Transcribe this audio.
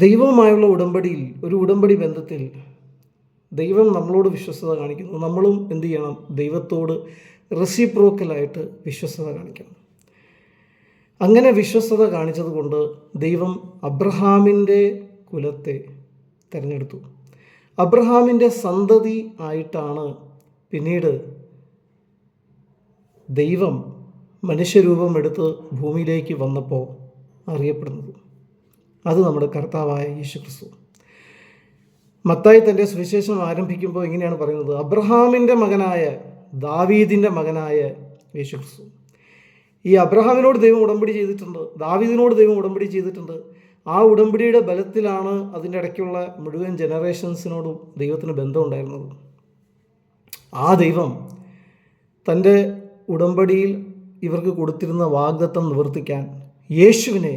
ദൈവവുമായുള്ള ഉടമ്പടിയിൽ, ഒരു ഉടമ്പടി ബന്ധത്തിൽ ദൈവം നമ്മളോട് വിശ്വസ്തത കാണിക്കുന്നു. നമ്മളും എന്ത് ചെയ്യണം? ദൈവത്തോട് റെസിപ്രോക്കലായിട്ട് വിശ്വസ്തത കാണിക്കണം. അങ്ങനെ വിശ്വസ്തത കാണിച്ചതുകൊണ്ട് ദൈവം അബ്രഹാമിൻ്റെ കുലത്തെ തിരഞ്ഞെടുത്തു. അബ്രഹാമിൻ്റെ സന്തതി ആയിട്ടാണ് പിന്നീട് ദൈവം മനുഷ്യരൂപം എടുത്ത് ഭൂമിയിലേക്ക് വന്നപ്പോൾ അറിയപ്പെടുന്നത്. അത് നമ്മുടെ കർത്താവായ യേശുക്രിസ്തു. മത്തായി തൻ്റെ സുവിശേഷം ആരംഭിക്കുമ്പോൾ ഇങ്ങനെയാണ് പറയുന്നത്: അബ്രഹാമിൻ്റെ മകനായ, ദാവീദിൻ്റെ മകനായ യേശുക്രിസ്തു. ഈ അബ്രഹാമിനോട് ദൈവം ഉടമ്പടി ചെയ്തിട്ടുണ്ട്, ദാവീദിനോട് ദൈവം ഉടമ്പടി ചെയ്തിട്ടുണ്ട്. ആ ഉടമ്പടിയുടെ ബലത്തിലാണ് അതിൻ്റെ ഇടയ്ക്കുള്ള മുഴുവൻ ജനറേഷൻസിനോടും ദൈവത്തിന് ബന്ധമുണ്ടായിരുന്നത്. ആ ദൈവം തൻ്റെ ഉടമ്പടിയിൽ ഇവർക്ക് കൊടുത്തിരുന്ന വാഗ്ദത്തം നിവർത്തിക്കാൻ യേശുവിനെ